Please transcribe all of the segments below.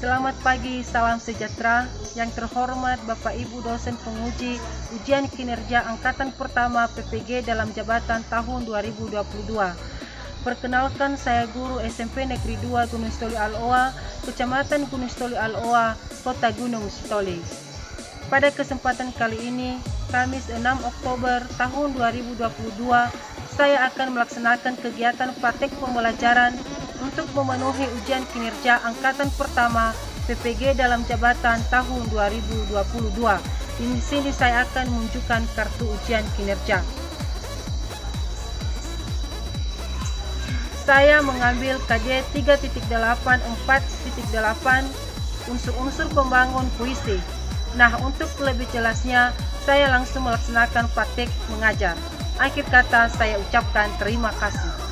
Selamat pagi, salam sejahtera. Yang terhormat Bapak Ibu dosen penguji ujian kinerja angkatan pertama PPG dalam jabatan tahun 2022. Perkenalkan, saya guru SMP Negeri 2 Gunung Sitoli Al-Oa, Kecamatan Gunung Sitoli Al-Oa, Kota Gunung Sitoli. Pada kesempatan kali ini, Kamis 6 Oktober tahun 2022, saya akan melaksanakan kegiatan praktek pembelajaran untuk memenuhi ujian kinerja angkatan pertama PPG dalam jabatan tahun 2022. Di sini saya akan menunjukkan kartu ujian kinerja. Saya mengambil KJ 3.8 4.8 unsur-unsur pembangun puisi. Nah, untuk lebih jelasnya, saya langsung melaksanakan praktek mengajar. Akhir kata saya ucapkan terima kasih.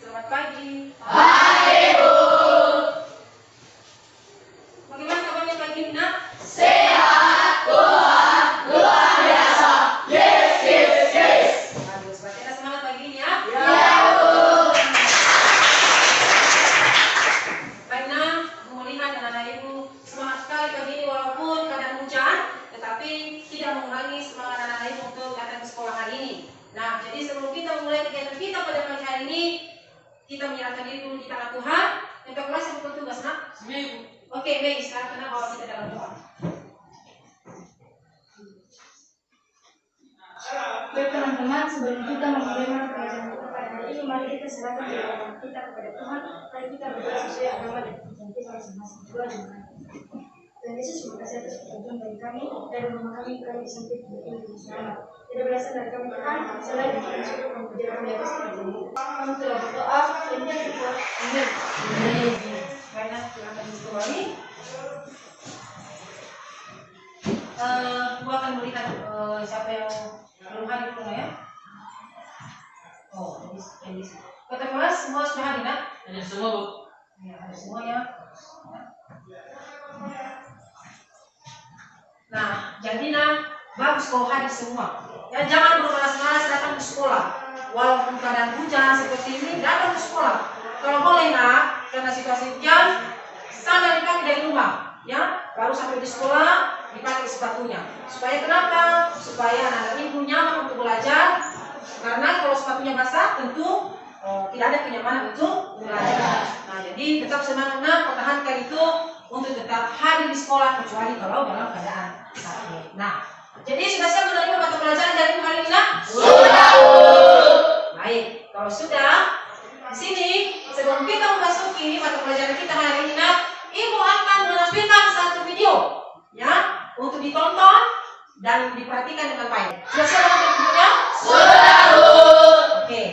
Selamat pagi. Hai Bu. Bagaimana kabarnya pagi ini, Nak? Sehat Tuhan, luar biasa. Yes, yes, yes. Bagus, berarti ada semangat pagi ini ya? Ya Bu. Baik, Nak, melihat anak-anak Ibu semangat sekali pagi ini walaupun keadaan hujan, tetapi tidak mengurangi semangat anak-anak Ibu untuk datang ke sekolah hari ini. Nah, jadi sebelum kita memulai kegiatan kita pada pagi hari ini, kita menyerahkan diri dulu di tangan Tuhan. Yang kelas yang bertugas, Nak? Seminggu. Oke, baik. Sekarang kita bawa kita dalam doa. Baik teman-teman, sebelum kita memulai pelajaran kita pada hari ini, mari kita serahkan kehidupan kita kepada Tuhan. Mari kita berdoa sesuai agama dan kepercayaan kita masing-masing. Doa dan doa. Tuhan Yesus, terima kasih atas pertolongan bagi kami dan rumah kami sampai ini selamat. Tidak berasal dari kami Tuhan, selain dari kami syukur memuji kami atas kerajaan. Kami telah berdoa dan kita berdoa. Amin. Karena silakan kembali. Gua akan melihat siapa yang belum hadir dulu ya. Oh, ini. Kota kelas semua sudah hadir, Nak? Ada semua Bu. Ya, ada semua ya. Nah, jadi Nak, bagus kalau hadir semua. Ya, jangan bermalas-malas datang ke sekolah. Walaupun keadaan hujan seperti ini, datang ke sekolah. Kalau boleh, Nak, karena situasi hujan, sandal dipakai dari rumah, ya. Baru sampai di sekolah dipakai sepatunya. Supaya kenapa? Supaya anak-anak Ibu nyaman untuk belajar. Karena kalau sepatunya basah, tentu tidak ada kenyamanan untuk belajar. Nah, jadi tetap semangat, Nak, pertahankan itu untuk tetap hadir di sekolah kecuali kalau dalam keadaan sakit. Nah, jadi sudah siap menerima mata pelajaran dari hari ini, Nak? Sudah Bu. Baik, kalau sudah, di sini sebelum kita memasuki mata pelajaran kita hari ini, Nak, Ibu akan menampilkan satu video, ya, untuk ditonton dan diperhatikan dengan baik. Sudah siap untuk videonya? Sudah Bu. Oke.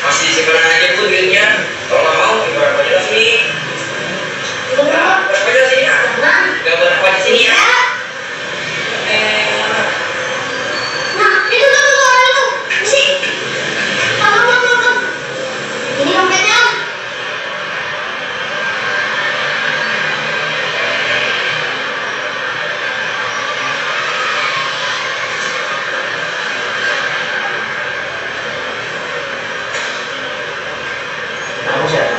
Masih sekarang aja bu duitnya. Kalau nggak mau, berapa aja sini? Berapa aja sini ya? Gak berapa di sini ya? Nah, itu tuh orang itu. Mesti. Tolong. Ini dompetnya. Kamu siapa?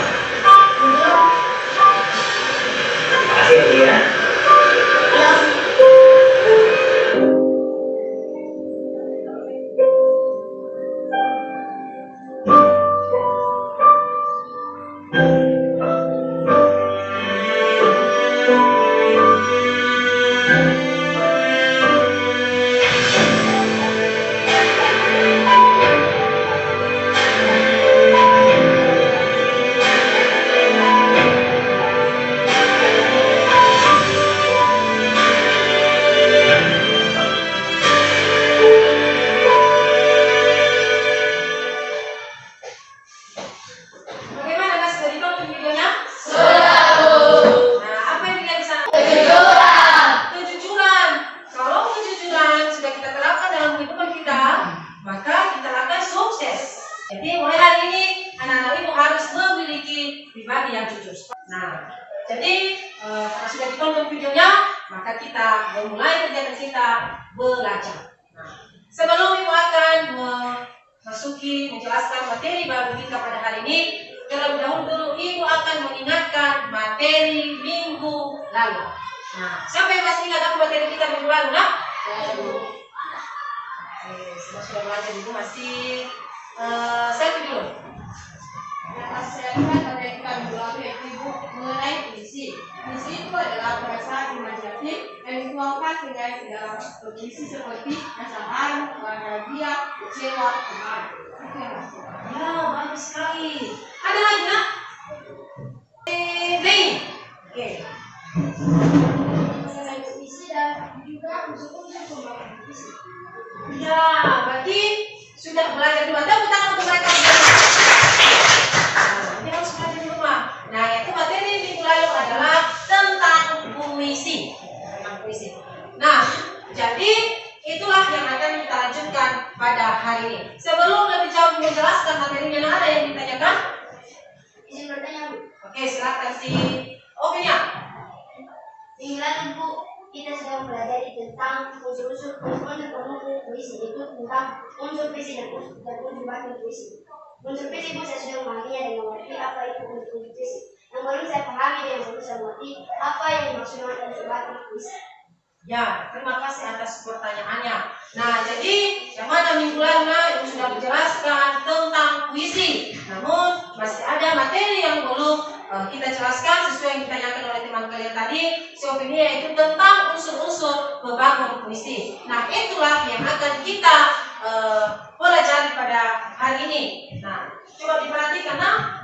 Makasih ya bu ya. Bagaimana Mas, sudah ditonton videonya? Nah, apa yang dilihat di sana? Kejujuran. Kalau kejujuran sudah kita terapkan dalam kehidupan kita, maka kita akan sukses. Jadi mulai hari ini anak-anak ibu harus memiliki pribadi yang jujur. Nah, jadi karena sudah ditonton videonya, maka kita memulai kegiatan kita belajar. Nah, sebelum ibu akan memasuki menjelaskan materi baru kita pada hari ini, terlebih dahulu ibu akan mengingatkan materi minggu lalu. Nah, siapa yang masih ingat apa materi kita minggu lalu, nak? Sudah belajar ibu masih selfie dulu. Yang masih saya lihat pada yang kita minggu lalu yaitu ibu mengenai puisi. Puisi itu adalah perasaan imajinatif yang dituangkan dengan dalam puisi seperti rasa haru, bahagia, kecewa, kemarahan. Itu yang masih. Ya, bagus sekali. Ada lagi, nak? Bing. Oke. Mengenai puisi dan juga unsur-unsur pembangunan puisi. Ya, berarti sudah belajar di rumah. Tepuk tangan untuk mereka. Nah, ini harus belajar di rumah. Nah, itu materi minggu lalu adalah tentang puisi. Tentang puisi. Nah, jadi itulah yang akan kita lanjutkan pada hari ini. Sebelum lebih jauh menjelaskan materinya, ada yang ditanyakan? Izin bertanya, Bu. Oke, silakan si Oke-nya. Minggu lalu, Bu, kita sudah mempelajari tentang unsur-unsur pembangunan puisi, itu tentang unsur puisi dan unsur batin puisi. Unsur puisi, Bu, saya sudah memahaminya dengan mengerti apa itu unsur puisi. Yang belum saya pahami dan yang belum saya mengerti apa yang dimaksudkan unsur batin puisi. Ya, terima kasih atas pertanyaannya. Nah, jadi yang mana minggu lalu yang sudah menjelaskan tentang puisi. Namun masih ada materi yang belum kita jelaskan sesuai yang ditanyakan oleh teman kalian tadi. Opini yaitu tentang unsur-unsur membangun puisi. Nah, itulah yang akan kita pelajari pada hari ini. Nah, coba diperhatikan,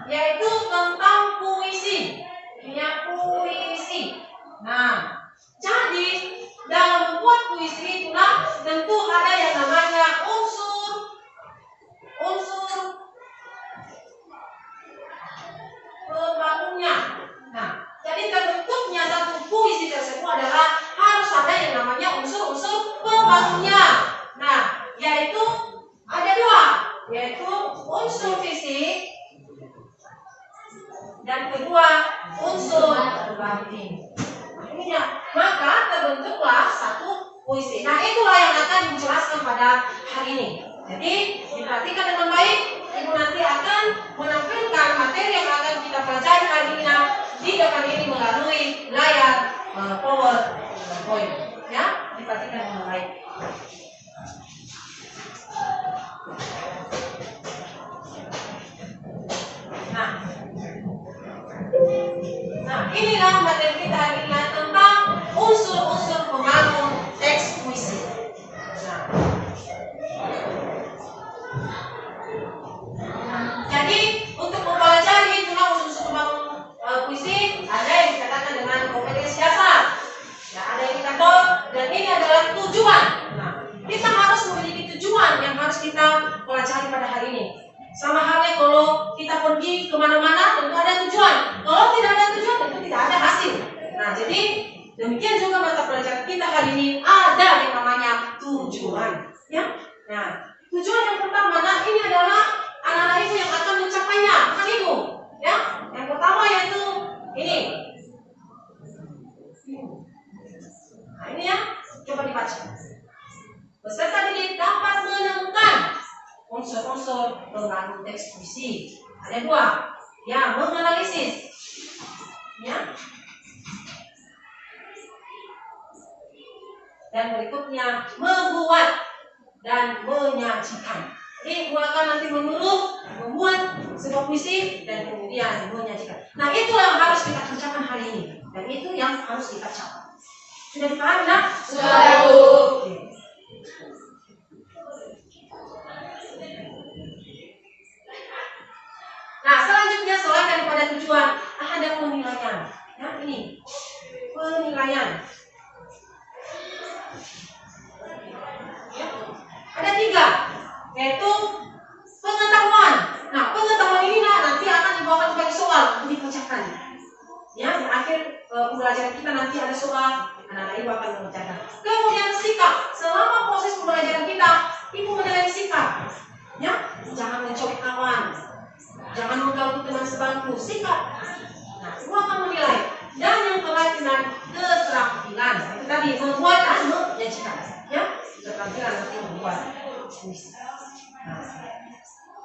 yaitu tentang puisi. Ini puisi. Nah, jadi dalam membuat puisi itulah tentu ada yang namanya unsur pembangunnya. Nah, jadi terbentuknya satu puisi tersebut adalah harus ada yang namanya unsur-unsur pembangunnya. Nah, yaitu ada dua, yaitu unsur fisik dan kedua unsur batin. Maka terbentuklah satu puisi. Nah, itulah yang akan dijelaskan pada hari ini. Jadi diperhatikan dengan baik. Ibu nanti akan menampilkan materi yang akan kita pelajari hari ini di depan ini melalui layar PowerPoint. Ya, diperhatikan dengan baik. unsur pengandung teks puisi. Ada 2. Ya, menganalisis. Ya. Dan berikutnya membuat dan menyajikan. Jadi gunakan nanti membuat sebuah puisi dan kemudian menyajikan. Nah, itulah yang harus kita kerjakan hari ini. Dan itu yang harus kita capai. Sudah dipahami, nak? Sudah, Bu. Oke. Nah, selanjutnya selain daripada tujuan, ada penilaian. Ya, ini penilaian. Ya, ada 3, yaitu pengetahuan. Nah, pengetahuan ini nanti akan dibawakan sebagai soal untuk dikerjakan. Ya, di akhir pembelajaran kita nanti ada soal, anak-anak ibu akan mengerjakan. Kemudian sikap. Selama proses pembelajaran kita, ibu menilai sikap. Ya, jangan mencobek kawan, jangan mengganggu teman sebangku. Sikap. Nah, ibu akan menilai. Dan yang terakhir keterampilan. Itu tadi membuat dan menyajikan. Ya, keterampilan nanti membuat puisi. Nah,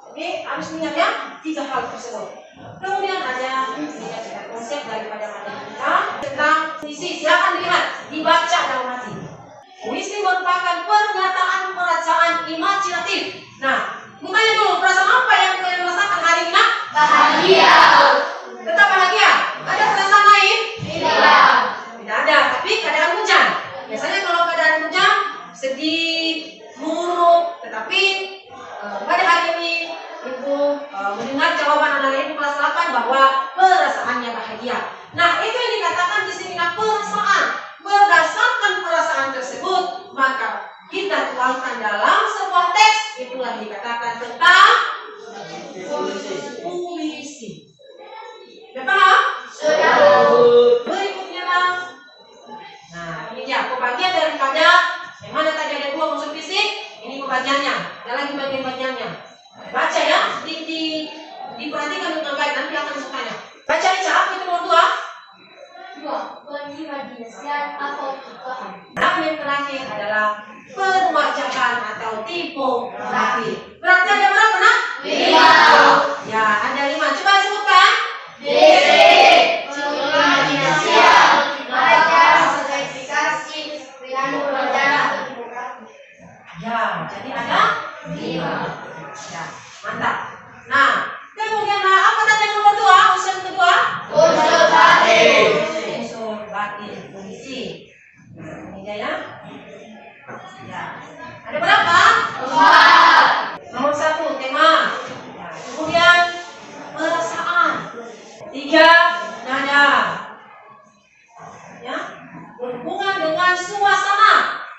oke, harus ingat ya 3 hal tersebut. Kemudian ada konsep daripada materi kita tentang puisi. Silakan lihat, dibaca dalam hati. Puisi merupakan pernyataan perasaan imajinatif. Nah, bukannya dulu perasaan apa yang kalian rasakan hari ini? Nak? Bahagia. Tetap bahagia. Ada perasaan lain? Tidak. Tidak ada. Tapi keadaan hujan. Biasanya kalau keadaan hujan sedih, muruk. Tetapi pada hari ini ibu mendengar jawaban anak ibu kelas 8 bahwa perasaannya bahagia. Nah, itu yang dikatakan di sini perasaan. Berdasarkan perasaan tersebut, maka kita tuangkan dalam sebuah teks. Itulah dikatakan tentang puisi. Sudah paham? Sudah, Bu. Berikutnya, nah ini dia pembagian daripada yang mana tadi ada 2 unsur fisik. Ini pembagiannya. Ada lagi bagian-bagiannya. Baca ya, diperhatikan dengan baik, nanti akan sukanya. Baca Ica, apa itu nomor 2? 2. Pengimajinasian atau tipuan. Dan yang terakhir adalah perwajahan atau tipografi. Berarti ada berapa, nak? 5. Ya, ada 5. Coba sebutkan. Diksi, pengimajinasian, baca, spesifikasi, penganut wajah, tipografi. Ya, jadi ada 5. Ya, mantap. Nah, kemudian apa tadi yang nomor 2? Unsur kedua? Unsur batin. Unsur batin puisi. Ini dia ya. Ya. Ada berapa? 4. Nomor 1 tema. Ya. Kemudian perasaan. 3 nada. Ya. Berhubungan dengan suasana.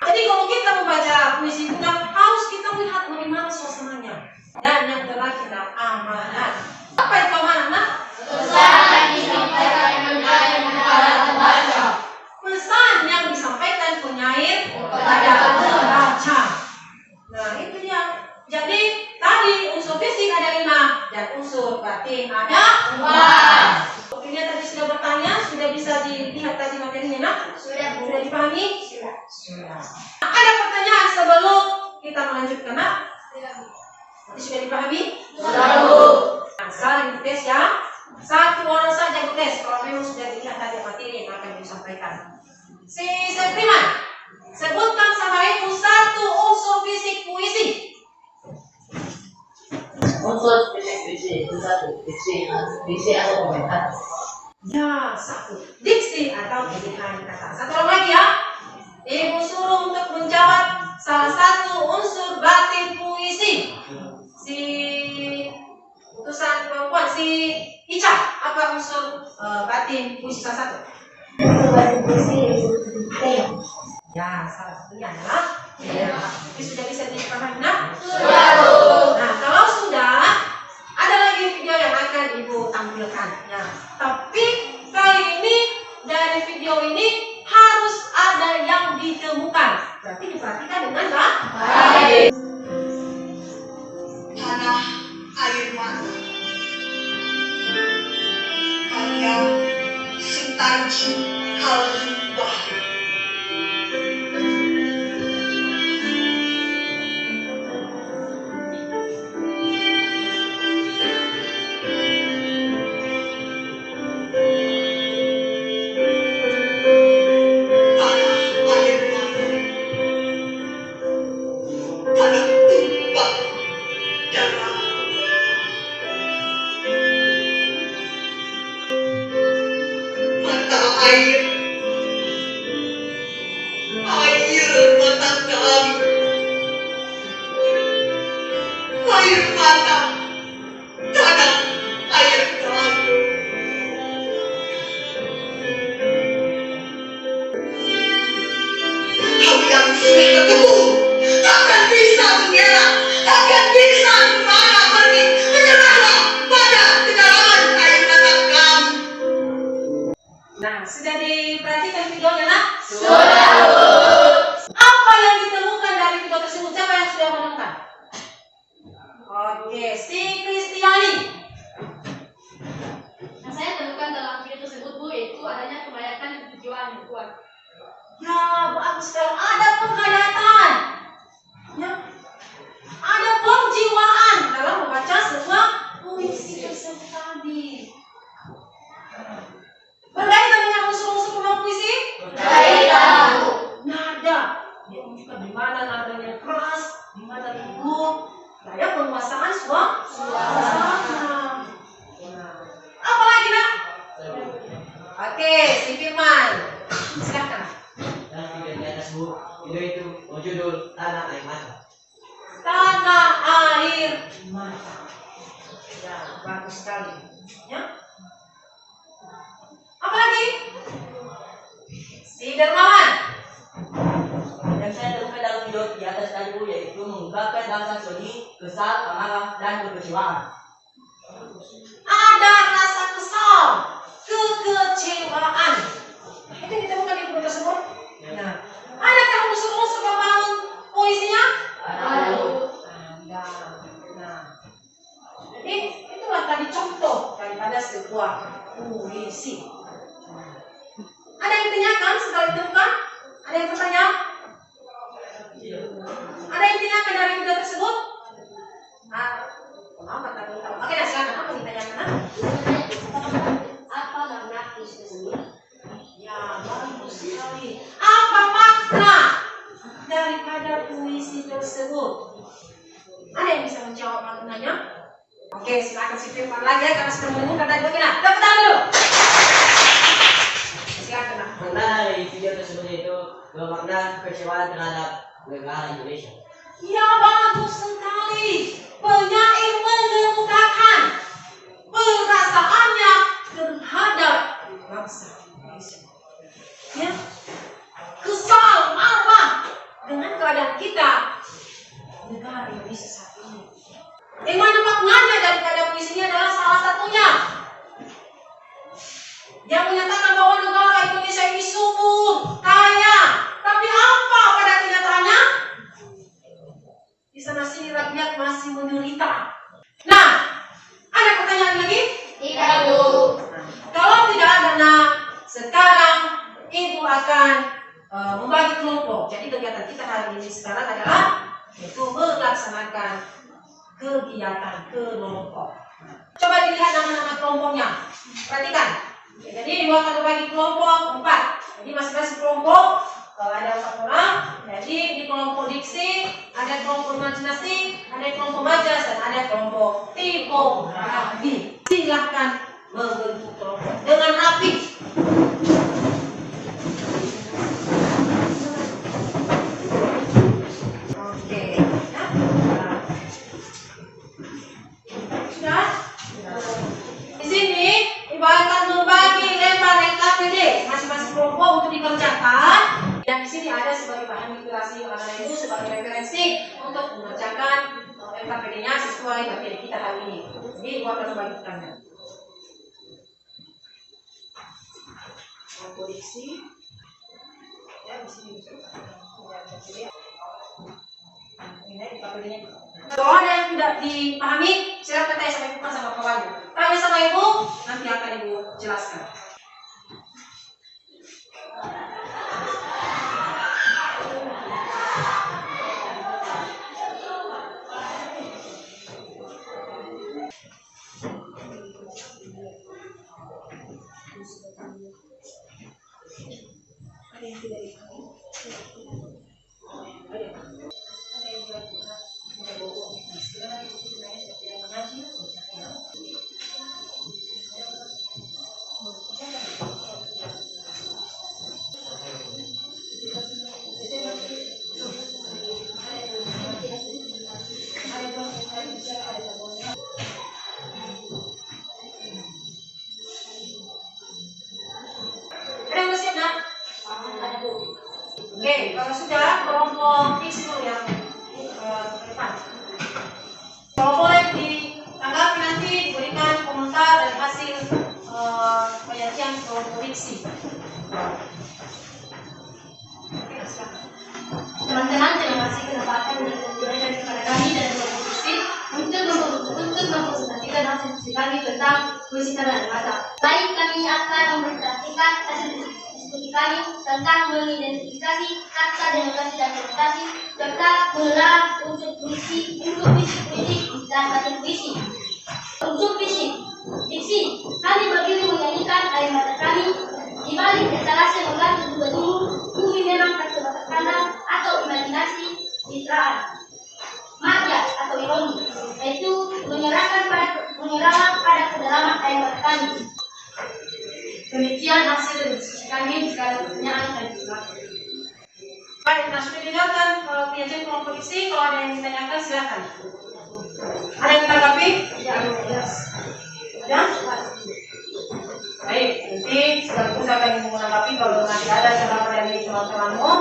Jadi kalau kita membaca puisi itu harus kita melihat bagaimana suasananya. Dan yang terakhir amanat. Apa itu amanat, nak? Pesan yang disampaikan penyair kepada pembaca. Pesan yang disampaikan penyair kepada pembaca. Nah, itu dia. Jadi tadi unsur fisik ada 5 dan unsur batin ada 4. Oke, tadi sudah bertanya, sudah bisa dilihat tadi materinya, nak? Sudah, Bu. Sudah dipahami? Sudah. Sudah. Ada pertanyaan sebelum kita melanjutkan, nak? Tadi sudah dipahami? Sudah, Bu. Nah, saling tes ya. 1 orang saja tes kalau memang sudah dilihat tadi materi yang akan disampaikan. Si Septiman, sebutkan sama ibu 1 unsur fisik puisi. Unsur fisik puisi itu 1. Diksi atau komentar. Ya, 1. Diksi atau pilihan kata. 1 orang lagi ya. Ibu suruh untuk menjawab salah 1 unsur batin puisi. Si utusan perempuan, si Ica, apa unsur batin puisi salah 1? Batin puisi tema. Ya, salah satunya adalah tema. Ini sudah bisa dipahami, nak? Sudah, Bu. Nah, kalau sudah, ada lagi video yang akan ibu tampilkan. Ya. Tapi kali ini dari video ini harus ada yang ditemukan. Berarti diperhatikan dengan baik. Tanah air mata karya Sutarji Halibah. mata, tanah air mata. Tapi yang sudah ketemu takkan bisa mengelak, takkan bisa kemana pergi. Menyerahlah pada kedalaman air mata kamu. Nah, sudah diperhatikan videonya, nak? Sudah, Bu. Apa yang ditemukan dari video tersebut? Siapa yang sudah menemukan? Oke, si Kristiani. Yang saya temukan dalam video tersebut, Bu, yaitu adanya kebanyakan tujuan yang kuat. Ya, bagus sekali. Ada penghayatan. Ya. Ada penjiwaan dalam membaca sebuah puisi tersebut tadi. Berkaitan dengan unsur-unsur dalam puisi? Berkaitan, Bu. Nada. Dia menunjukkan di mana nadanya keras, di mana lembut. Daya penguasaan suara. Nah. Apa lagi, nak? Oke, si Firman. Silakan. Dan video di atas, Bu, video itu berjudul Tanah Air Mata. Tanah air mata. Ya, bagus sekali. Ya. Apa lagi? Si Dermawan. Yang saya temukan dalam video di atas tadi, Bu, yaitu mengungkapkan rasa sedih, kesal, amarah, dan kekecewaan. Ada rasa kesal, kekecewaan. Itu yang ditemukan di buku tersebut. Nah, adakah unsur-unsur pembangun puisinya? Ada, Bu. Ada. Nah, jadi itulah tadi contoh daripada sebuah puisi. Ada yang ditanyakan setelah ditemukan? Ada yang bertanya? Ada yang ditanyakan dari video tersebut? Apa tadi? Oke, nah silakan. Apa yang ditanyakan? Apa makna puisi tersebut? Ya, bagus sekali. Apa makna daripada puisi tersebut? Ada yang bisa menjawab maknanya? Oke, silakan si Firman lagi ya, karena sudah menemukan tadi begini. Tepuk tangan dulu. Silakan. Nak. Makna dari video tersebut itu bermakna kekecewaan terhadap negara Indonesia. Ya, bagus sekali. Penyair mengemukakan perasaannya terhadap bangsa Indonesia. Ya, kesal, marah dengan keadaan kita negara Indonesia saat ini. Yang mana maknanya daripada puisinya adalah salah satunya yang menyatakan bahwa negara Indonesia ini subur, kaya, tapi apa pada kenyataannya? Di sana sini rakyat masih menderita. Nah, ada pertanyaan lagi? Tidak, Bu. Kalau tidak ada, nak, sekarang Ibu akan membagi kelompok. Jadi kegiatan kita hari ini sekarang adalah yaitu melaksanakan kegiatan kelompok. Coba dilihat nama-nama kelompoknya. Perhatikan. Jadi Ibu akan membagi kelompok 4. Jadi masing-masing kelompok ada 4 orang. Jadi di kelompok diksi ada kelompok imajinasi, ada kelompok majas, dan ada kelompok tipografi. Silahkan membentuk kelompok dengan rapi. Oke, ya. Sudah? Di sini Ibu akan membagi lembar LKPD masing-masing kelompok untuk dikerjakan. Dan di sini ada sebagai bahan inspirasi anak-anak itu sebagai referensi untuk mengerjakan LKPD-nya sesuai materi kita hari ini. Jadi Ibu akan membagikannya. Kelompok diksi. Ya, di sini bisa. Ini LKPD-nya. Kalau ada yang tidak dipahami, silakan tanya sama Ibu sama kawannya. Tanya sama Ibu, nanti akan Ibu jelaskan. Ada yang tidak dipahami? Ada yang tidak bohong. Sekarang Ibu tidak mengaji, puisi tanah mata. Baik, kami akan memperhatikan hasil diskusi kami tentang mengidentifikasi kata demokrasi dan demokrasi serta mengenal unsur puisi dan batin puisi. Unsur puisi, diksi, kami berdiri menyanyikan air mata kami di balik etalase mengganti dua dulu, bumi memang kata-kata kandang atau imajinasi citraan. Majaz atau ironi, yaitu menyerahkan pada kedalaman air mata kami. Demikian hasil diskusi kami. Jika ada pertanyaan, saya silakan. Baik, nah sudah didengarkan penyajian kelompok isi. Kalau ada yang ditanyakan, silakan. Ada yang tanggapi? Ya, jelas. Ada? Baik, nanti sedang akan ibu menanggapi. Kalau nanti ada saudara dari teman-temanmu,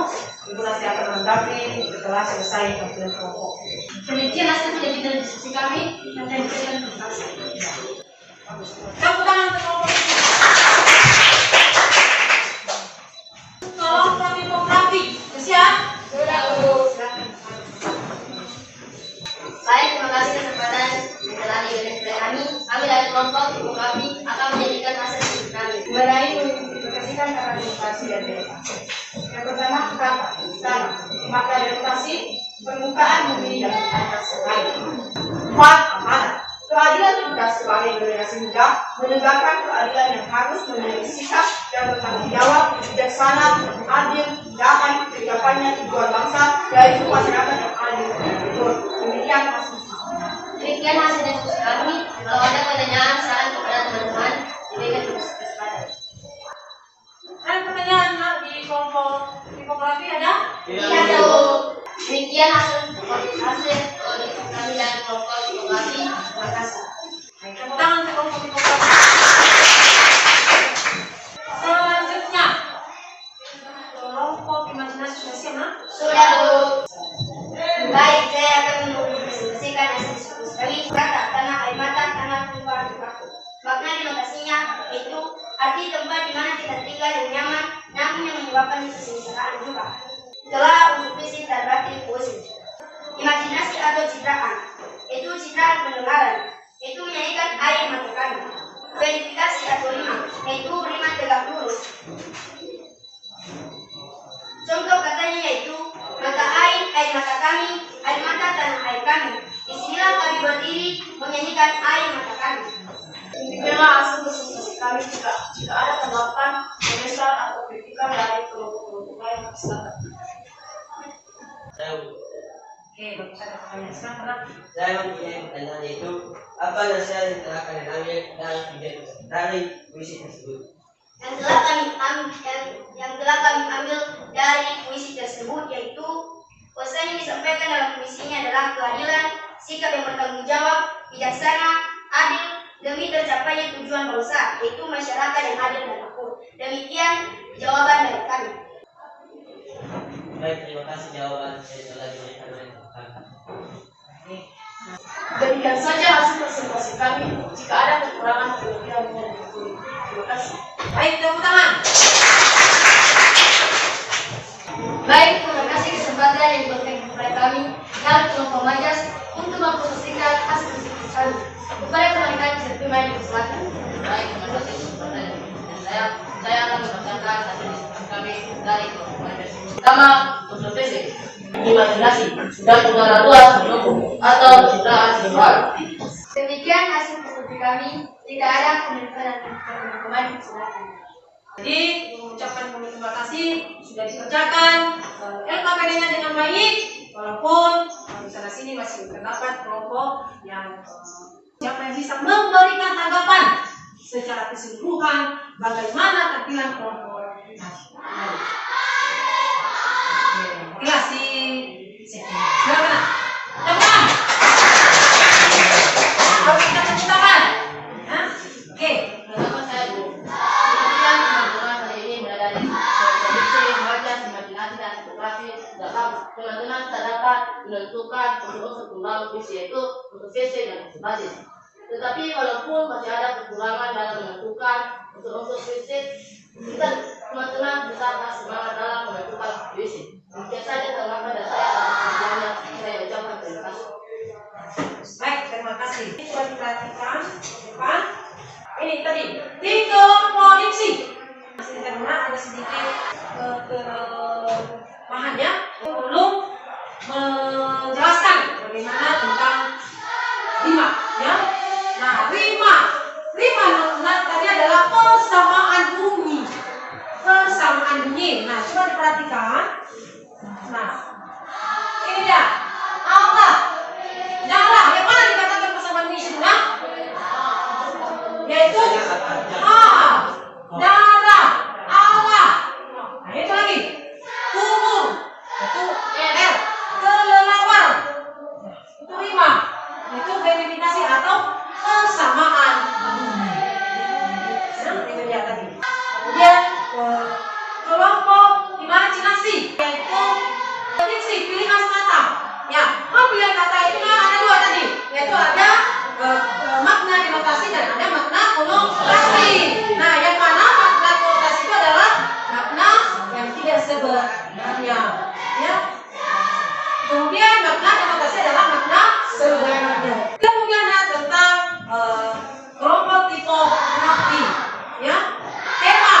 ibu nanti akan menanggapi setelah selesai kajian kelompok. Demikian hasil penyajian diskusi kami. Yang saya berikan terima kasih. Tepuk tangan untuk kelompok isi. Kelompok tipografi, siap? Sudah, Bu. Silakan. Baik, terima kasih kesempatan yang telah diberikan kepada kami. Kami dari kelompok tipografi akan menjadikan hasil diskusi kami. Mengenai mengidentifikasikan kata demokrasi dan demokrasi. Yang pertama, kata maka demokrasi permukaan bumi dan atas lain. 4. Amanah. Keadilan tugas sebagai generasi muda menegakkan keadilan yang harus memiliki sikap dan bertanggung jawab, bijaksana, adil, dapat tercapainya tujuan bangsa, yaitu masyarakat yang adil dan jujur. Demikian hasil diskusi kami. Kalau ada pertanyaan, saran kepada teman-teman, diberikan kesempatan. Ada pertanyaan nak di kelompok tipografi ada? Iya, Bu. Demikian hasil diskusi kami dari kelompok tipografi. Terima kasih. Baik, tepuk tangan untuk kelompok tipografi. Selanjutnya, kelompok imajinasi sudah siap, nak? Sudah, Bu. Baik, saya akan mempresentasikan hasil diskusi kami. Kata tanah air mata, tanah tumpah tumpahku. Makna demokrasinya itu arti tempat di mana kita tinggal yang nyaman, namun yang menyebabkan kesengsaraan juga. Itulah unsur visi dan batin puisi. Imajinasi atau citraan, itu citraan pendengaran, itu menyanyikan air mata kami. Verifikasi atau rima, yaitu rima tegak lurus. Contoh katanya yaitu mata air mata kami, air mata tanah air kami. Disinilah kami berdiri menyanyikan air mata kami. Demikianlah hasil presentasi kami. Jika ada tanggapan, komentar atau kritikan dari kelompok-kelompok lain, silakan. Oke, bagus, ada pertanyaan. Silakan, nak. Saya mempunyai pertanyaan yaitu apa nasihat yang telah kalian ambil dari puisi tersebut? Yang telah kami ambil dari puisi tersebut yaitu pesan yang disampaikan dalam puisinya adalah keadilan, sikap yang bertanggung jawab, bijaksana, adil demi tercapainya tujuan bangsa, yaitu masyarakat yang adil dan makmur. Demikian jawaban dari kami. Baik, terima kasih jawaban yang telah diberikan oleh kakak. Demikian saja hasil presentasi kami. Jika ada kekurangan, kelebihan mohon diampuni. Terima kasih. Baik, tepuk tangan. Baik, terima kasih kesempatan yang diberikan kepada kami dari kelompok Majaz untuk mempresentasikan hasil diskusi kami. Kepada rekan-rekan bisa terima dipersilakan. Baik, terima kasih kesempatan saya akan membacakan hasil diskusi kami dari kelompok Majaz. Pertama, unsur fisik, imajinasi, dan udara luas mendukung atau ciptaan visual. Demikian hasil diskusi kami. Jika ada komentar dan teman-teman, silakan. Jadi, mengucapkan terima kasih sudah dikerjakan LKPD-nya dengan baik, walaupun di sana sini masih terdapat kelompok yang siapa yang bisa memberikan tanggapan secara keseluruhan bagaimana tampilan kelompok tadi. Oke, silakan. Teman. Kita tepuk tangan. Oke. Pertama saya Bu. Kemudian teman-teman hari ini mulai dari prediksi, Majaz, imajinasi, dan fotografi dalam teman-teman dapat menentukan unsur-unsur pembangun visi yaitu unsur visi dan unsur basis. Tetapi walaupun masih ada kekurangan dalam menentukan unsur-unsur visi, kita teman-teman tetap semangat dalam menentukan visi. Demikian saja tanggapan dari saya atas pertanyaan saya ucapkan terima kasih. Baik, terima kasih. Ini sudah diperhatikan, depan. Ini ini tadi diksi. Masih karena ada sedikit kelemahannya belum menjelaskan bagaimana tentang rima, ya. Nah, rima tadi adalah persamaan bunyi. Nah, coba diperhatikan. Nah, ini dia. Allah. Darah. Yang mana dikatakan persamaan bunyi sudah? Yaitu darah. Allah. Nah, itu lagi. Kubur. Itu L. Kelelawar. Itu rima. Itu verifikasi atau persamaan bunyi. Nah, itu dia tadi. Kemudian kelompok imajinasi, yaitu diksi, pilihan kata. Ya, pilihan kata itu ada dua tadi, yaitu ada makna denotasi dan ada makna konotasi. Nah, yang mana makna konotasi itu adalah makna yang tidak sebenarnya, ya. Kemudian makna denotasi adalah makna sebenarnya. Kemudian ada tentang kelompok tipografi, ya. Tema.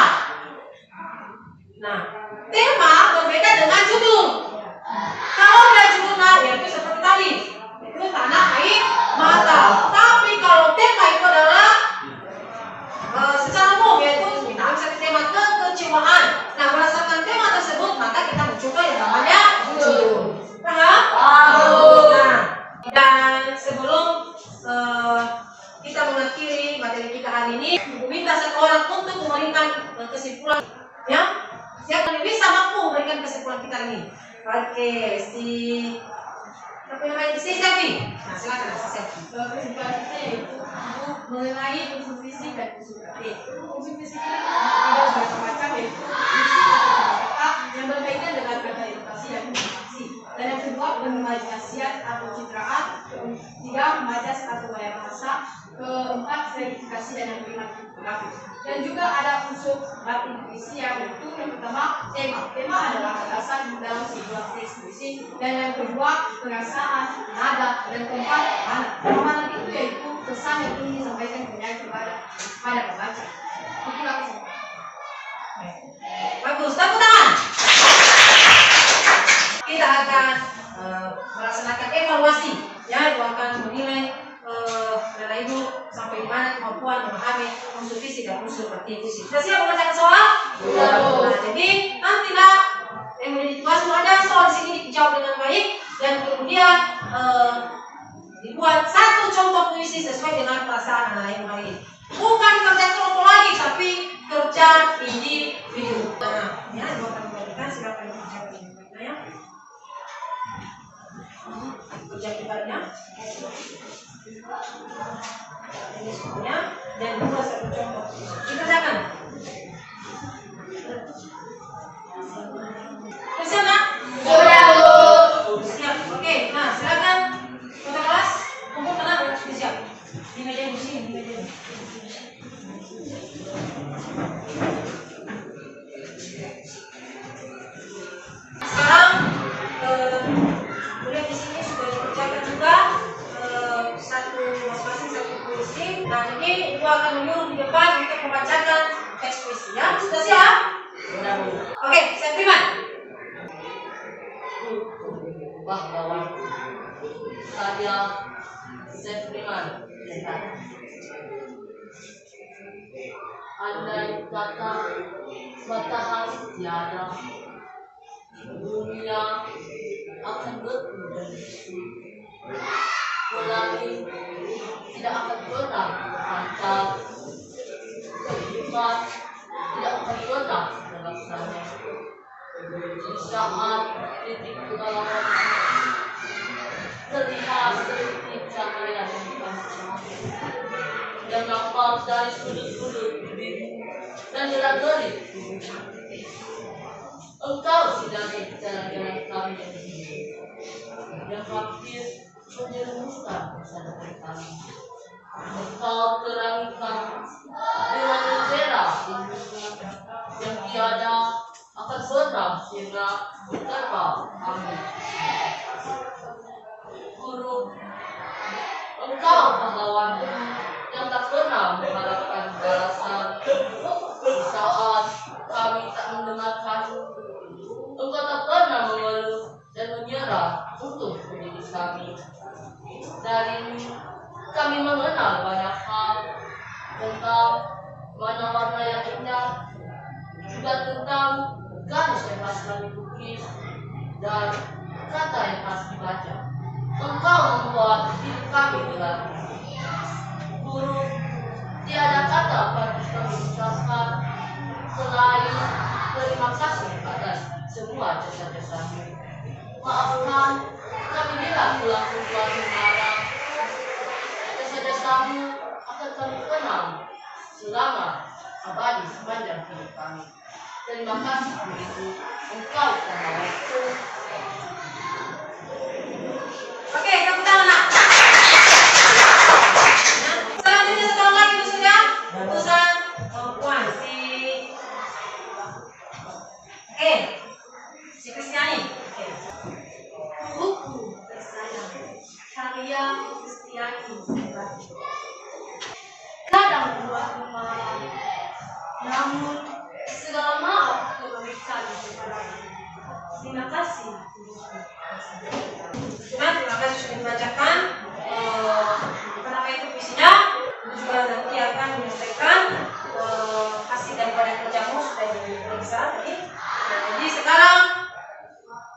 Nah, tema berbeda dengan judul. Kalau ada judulnya, yaitu seperti tadi, itu tanah, air, mata. Tapi kalau tema itu adalah secara umum, yaitu kita bisa tema kekecewaan. Nah, berdasarkan tema tersebut, maka kita mencoba yang namanya judul. Paham? Nah, dan sebelum kita mengakhiri materi kita hari ini, minta seorang untuk memberikan kesimpulan, ya. Siapa yang bisa mampu memberikan kesimpulan kita ini? Oke, apa namanya? Si Selfie. Nah, silakan si Selfie. Kesimpulan kita yaitu mengenai unsur fisik dan unsur kritik. Unsur fisik ini ada bermacam, yaitu fisik atau kata yang berkaitan dengan kata edukasi dan komunikasi. Dan yang kedua, pengimajinasian atau citraan. Ketiga, majas atau gaya bahasa. Keempat, verifikasi dan yang kelima, tipografi. Dan juga ada unsur batin puisi yang pertama tema. Tema adalah gagasan dalam sebuah teks puisi. Dan yang kedua, perasaan, nada. Dan keempat, mana itu yaitu pesan yang ingin disampaikan penyanyi kepada pembaca. Itulah kesimpulan. Bagus, tepuk tangan. Kita akan melaksanakan evaluasi, ya, itu akan menilai Bapak Ibu sampai di mana kemampuan memahami unsur fisik dan unsur batin-fisik. Sudah siap mengerjakan soal? Nah, jadi nanti yang menjadi tugas ada soal di sini dijawab dengan baik dan kemudian dibuat satu contoh puisi sesuai dengan perasaan anak ibu hari ini. Bukan kerja kelompok lagi, tapi kerja individu. Nah, ya, ibu akan memberikan silakan dijawab dengan baik, ya. Kerja pribadinya. Ini semuanya dan dua satu contoh. Dikerjakan. Siap, nak? Siap. Oke. Nah, silakan kota kelas kumpul tenang, siap. Di meja di sini, di meja ini. Sekarang kuliah di sini sudah dikerjakan juga. Masing-masing satu puisi. Nah, jadi ibu akan menyuruh di depan untuk membacakan teks puisi, ya. Sudah siap? Oke, saya terima. Bahwa saya Septiman. Andai kata matahari tiada, dunia akan berhenti. Pelangi tidak akan pernah lancar, kehidupan tidak akan pernah terlaksana. Di saat titik kegalauan terlihat seperti cahaya yang terang yang nampak dari sudut-sudut bibir dan gerak-gerik tubuh. Engkau sidari jalan-jalan kami yang hampir menyerumuskan kesadaran kami. Engkau terangikan dengan bendera yang tiada akan pernah sehingga menerpa angin. Guru, engkau pahlawan yang tak pernah mengharapkan kami. Dari kami mengenal banyak hal tentang mana warna yang indah, juga tentang garis yang harus kami lukis dan kata yang harus dibaca. Engkau membuat hidup kami berarti. Guru, tiada kata harus kami ucapkan selain terima kasih atas semua jasa-jasamu. Maafkan kami bila pulang mengarang. Jasa-jasamu akan kami kenang selama abadi sepanjang hidup kami. Terima kasih begitu engkau sama waktu. Oke, tepuk tangan nak. Selanjutnya satu orang lagi sudah utusan perempuan si Kristiani. Buku tersayang karya Kristiani. Kadang buat marah, namun segala maaf kebaikan kepadamu. Terima kasih. Terima kasih sudah dibacakan. Apa itu puisinya? Itu juga nanti akan menyelesaikan hasil daripada kerjamu sudah diperiksa tadi. Nah, jadi sekarang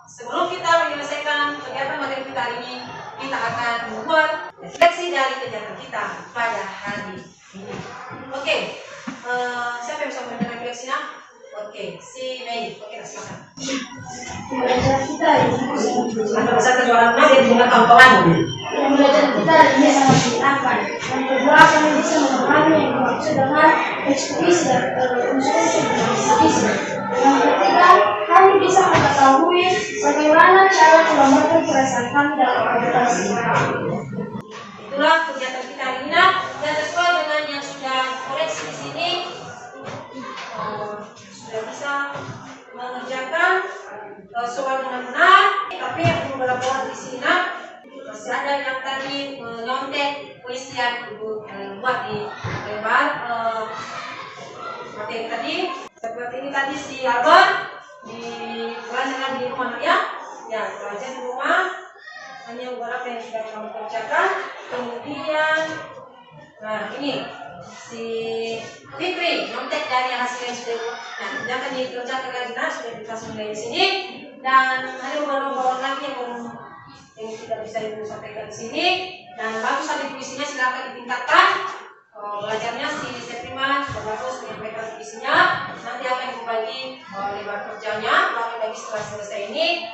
sebelum kita menyelesaikan kegiatan materi kita hari ini, kita akan membuat refleksi dari kegiatan kita pada hari ini. Oke, siapa yang bisa memberikan refleksinya? Oke, si Mei. Oke, silakan. Belajar kita ini Anda bisa kejuaraan dia dengan kawan-kawan. yang belajar kita ini sangat menyenangkan. Yang kedua, kami bisa memahami yang dimaksud dengan ekspresi dan unsur-unsur ekspresi. Yang ketiga, kami bisa mengetahui bagaimana cara menggambarkan perasaan kami dalam adaptasi. Itulah kegiatan kita hari ini dan sesuai dengan yang sudah koreksi di sini sudah bisa mengerjakan soal dengan benar. Tapi yang beberapa orang di sini masih ada yang tadi menyontek puisi yang ibu buat di lebar materi tadi. Seperti ini tadi si Albert di pelajaran di rumah ya, belajar di rumah hanya beberapa yang sudah kamu kerjakan. Kemudian nah ini si Fikri nyontek dari hasil yang sudah sudah akan dikerjakan lagi. Nah, sudah dikasih mulai di sini dan ada beberapa orang lagi yang tidak bisa ibu sampaikan di sini dan bagus tadi puisinya silakan ditingkatkan. Belajarnya si Seprima sudah bagus menyampaikan puisinya. Nanti akan ibu bagi lebar kerjanya bagi setelah selesai ini.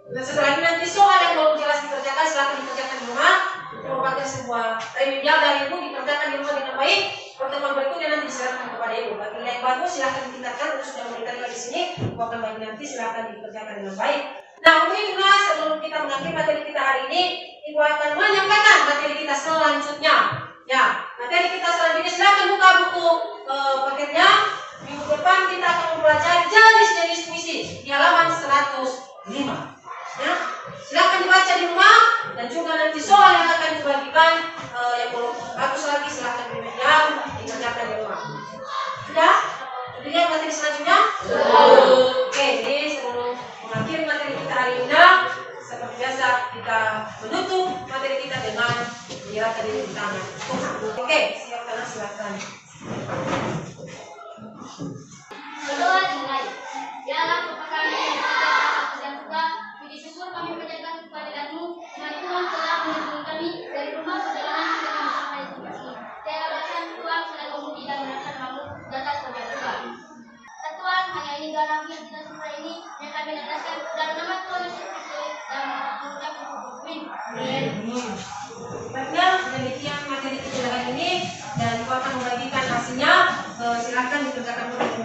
Dan setelah ini nanti soal yang belum jelas dikerjakan silakan dikerjakan di rumah. Itu merupakan sebuah remedial dari ibu dikerjakan di rumah dengan baik. Pertemuan berikutnya nanti diserahkan kepada ibu. Bagi nilai yang bagus silakan ditingkatkan. Ibu sudah memberikan nilai di sini. Ibu akan bagi nanti silakan dikerjakan dengan baik. Nah, mungkin sebelum kita mengakhiri materi kita hari ini, ibu akan menyampaikan materi kita selanjutnya. Ya, materi kita selanjutnya silakan buka buku paketnya. Minggu depan kita akan mempelajari jenis-jenis puisi di halaman 105. Ya, silakan dibaca di rumah dan juga nanti soal yang akan dibagikan yang belum bagus lagi silakan dikerjakan di rumah. Sudah? Sudah lihat materi selanjutnya? Oke, jadi sebelum mengakhiri materi kita hari ini, seperti biasa kita menutup materi kita dengan menyerahkan diri di tangan Tuhan. Oke, silakan. Berdoa dimulai. Ya Allah, Bapa kami yang di surga, dan surga, puji syukur kami panjatkan kepadamu, dengan Tuhan telah menyembuhkan kami dari rumah perjalanan kita kami sampai di tempat ini. Saya berdoa Tuhan sudah memuji dan menaikkan kamu di atas kerja Tuhan. Dan Tuhan, hanya ini dalam yang kita semua ini yang kami naikkan dalam nama Tuhan Yesus Kristus dan mengucapkan amin. Baiklah, demikian materi kita hari ini dan Ibu akan membagikan hasilnya. Silakan dikerjakan dulu.